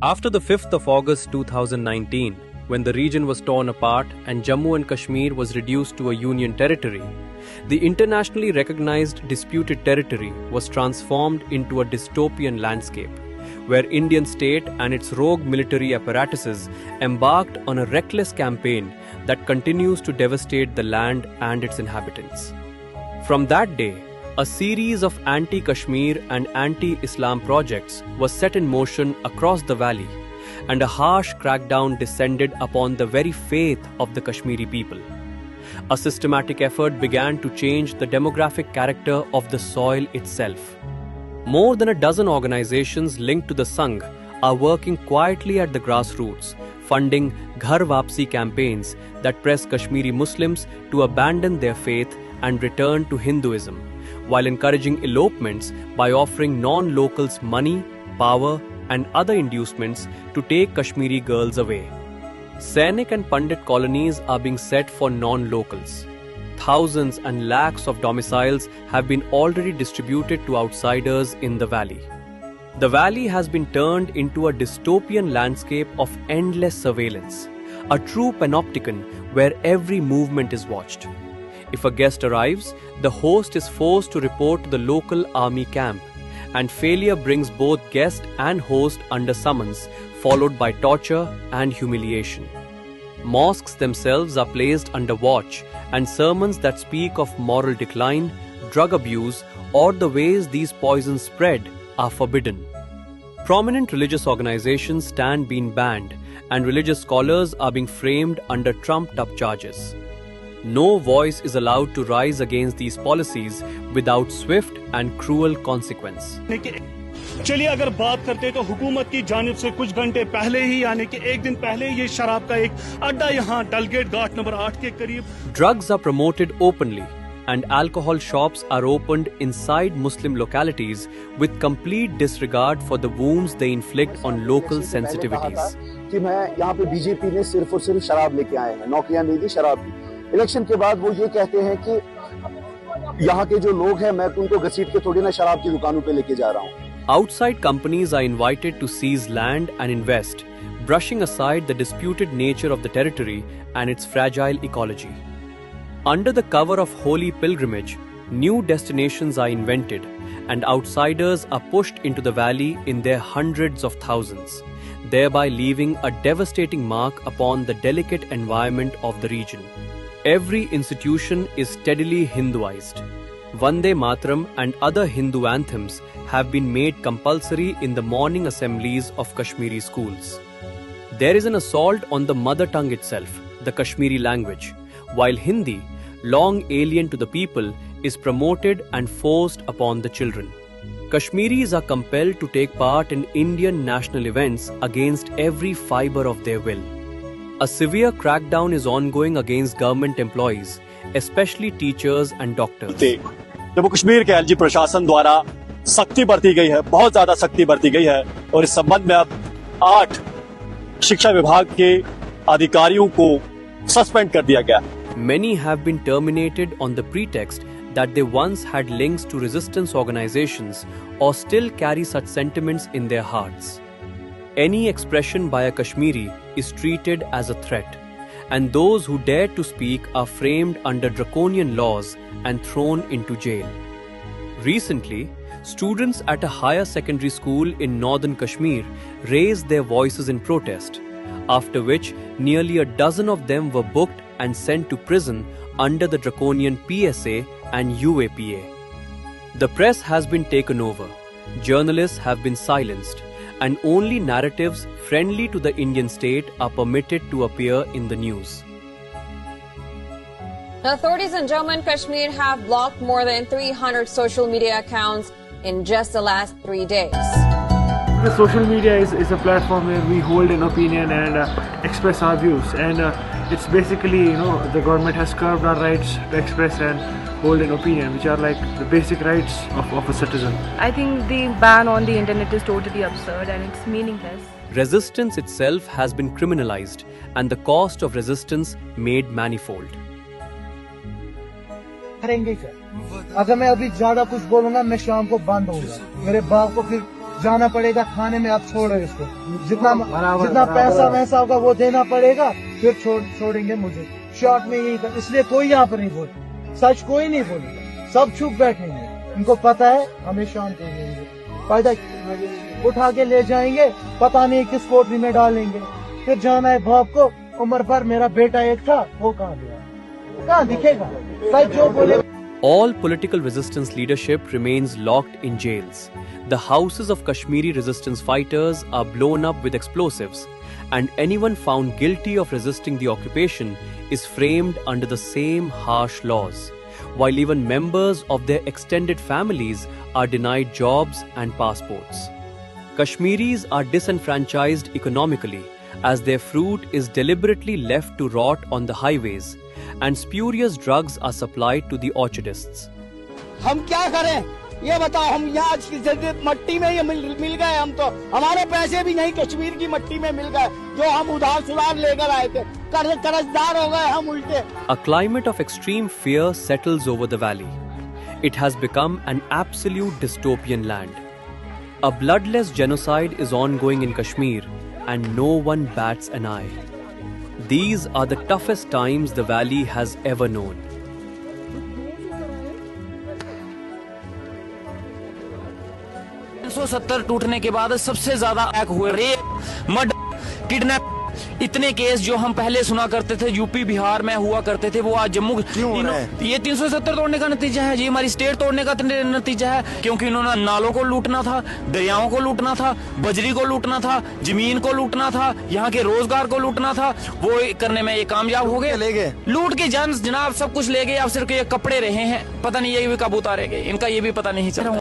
After the 5th of August 2019, when the region was torn apart and Jammu and Kashmir was reduced to a union territory, the internationally recognized disputed territory was transformed into a dystopian landscape, where Indian state and its rogue military apparatuses embarked on a reckless campaign that continues to devastate the land and its inhabitants. From that day, a series of anti-Kashmir and anti-Islam projects was set in motion across the valley, and a harsh crackdown descended upon the very faith of the Kashmiri people. A systematic effort began to change the demographic character of the soil itself. More than a dozen organizations linked to the Sangh are working quietly at the grassroots, funding Ghar Wapsi campaigns that press Kashmiri Muslims to abandon their faith and return to Hinduism, while encouraging elopements by offering non-locals money, power, and other inducements to take Kashmiri girls away. Sainik and Pandit colonies are being set for non-locals. Thousands and lakhs of domiciles have been already distributed to outsiders in the valley. The valley has been turned into a dystopian landscape of endless surveillance, a true panopticon where every movement is watched. If a guest arrives, the host is forced to report to the local army camp, and failure brings both guest and host under summons, followed by torture and humiliation. Mosques themselves are placed under watch, and sermons that speak of moral decline, drug abuse, or the ways these poisons spread are forbidden. Prominent religious organizations stand being banned, and religious scholars are being framed under trumped-up charges. No voice is allowed to rise against these policies without swift and cruel consequence. चलिए अगर बात करते तो हुकूमत की जानिब से कुछ घंटे पहले ही यानी कि एक दिन पहले ये शराब का एक अड्डा यहाँ डलगेट घाट नंबर 8 के करीब. Drugs are promoted openly and alcohol shops are opened inside Muslim localities with complete disregard for the wounds they inflict on local sensitivities. कि मैं यहाँ पे बीजेपी ने सिर्फ और सिर्फ शराब लेके आए हैं, नौकरियां नहीं दी शराब की. इलेक्शन के बाद वो ये कहते हैं कि यहाँ के जो लोग हैं मैं उनको घसीट के थोड़ी ना शराब की दुकानों पे लेके जा रहा हूँ. Outside companies are invited to seize land and invest, brushing aside the disputed nature of the territory and its fragile ecology. Under the cover of holy pilgrimage, new destinations are invented, and outsiders are pushed into the valley in their hundreds of thousands, thereby leaving a devastating mark upon the delicate environment of the region. Every institution is steadily Hinduized. Vande Mataram and other Hindu anthems have been made compulsory in the morning assemblies of Kashmiri schools. There is an assault on the mother tongue itself, the Kashmiri language, while Hindi, long alien to the people, is promoted and forced upon the children. Kashmiris are compelled to take part in Indian national events against every fiber of their will. A severe crackdown is ongoing against government employees, especially teachers and doctors. Jammu Kashmir के LG प्रशासन द्वारा सख्ती बरती गई है, बहुत ज्यादा सख्ती बरती गई है, और इस संबंध में अब 8 शिक्षा विभाग के अधिकारियों को सस्पेंड कर दिया गया. Many have been terminated on the pretext that they once had links to resistance organizations or still carry such sentiments in their hearts. Any expression by a Kashmiri is treated as a threat, and those who dare to speak are framed under draconian laws and thrown into jail. Recently, students at a higher secondary school in northern Kashmir raised their voices in protest, after which nearly a dozen of them were booked and sent to prison under the draconian PSA and UAPA. The press has been taken over, journalists have been silenced, and only narratives friendly to the Indian state are permitted to appear in the news. The authorities in Jammu and Kashmir have blocked more than 300 social media accounts in just the last 3 days. The social media is a platform where we hold an opinion and express our views, and it's basically, the government has curbed our rights to express and hold an opinion, which are like the basic rights of a citizen. I think the ban on the internet is totally absurd and it's meaningless. Resistance itself has been criminalized and the cost of resistance made manifold. करेंगे क्या? अगर मैं अभी ज्यादा कुछ बोलूंगा मैं शाम को बंद होऊंगा, मेरे बाप को फिर जाना पड़ेगा थाने में, आप छोड़ो इसको, जितना पैसा वैसा होगा वो देना पड़ेगा, फिर छोड़ेंगे मुझे। शॉर्ट में यही था, इसलिए कोई यहाँ पर नहीं बोले, सच कोई नहीं बोलेगा, सब चुप बैठेंगे, इनको पता है हमें शांत हो जाएंगे, फायदा उठा के ले जाएंगे, पता नहीं किस कोठरी में डालेंगे, फिर जाना है बाप को, उम्र भर मेरा बेटा एक था, वो कहाँ गया, कहाँ दिखेगा, सच जो बोले। All political resistance leadership remains locked in jails. The houses of Kashmiri resistance fighters are blown up with explosives, and anyone found guilty of resisting the occupation is framed under the same harsh laws, while even members of their extended families are denied jobs and passports. Kashmiris are disenfranchised economically as their fruit is deliberately left to rot on the highways, and spurious drugs are supplied to the orchardists. हम क्या करें ये बताओ, हम यहाँ मट्टी में ही मिल गए, हम तो हमारे पैसे भी नहीं कश्मीर की मट्टी में मिल गए, जो हम उधार सुधार लेकर आए थे, कर्जदार हो गए हम उल्टे। A climate of extreme fear settles over the valley. It has become an absolute dystopian land. A bloodless genocide is ongoing in Kashmir, and no one bats an eye. These are the toughest times the valley has ever known. टूटने के बाद सबसे ज्यादा attack हुए, rape, murder, kidnap, इतने case जो हम पहले सुना करते थे यूपी बिहार में हुआ करते थे, वो आज जम्मू ये 370 तोड़ने का नतीजा है, ये हमारी स्टेट तोड़ने का नतीजा है, क्योंकि इन्होंने नालों को लूटना था, दरियाओं को लूटना था, बजरी को लूटना था, जमीन को लूटना था, यहाँ के रोजगार को लूटना था, वो करने में ये कामयाब हो गए, ले गए, लूट के जनाब सब कुछ ले गए, अब सिर्फ ये कपड़े रहे हैं, पता नहीं ये भी कब उतारेंगे, इनका ये भी पता नहीं चल रहा।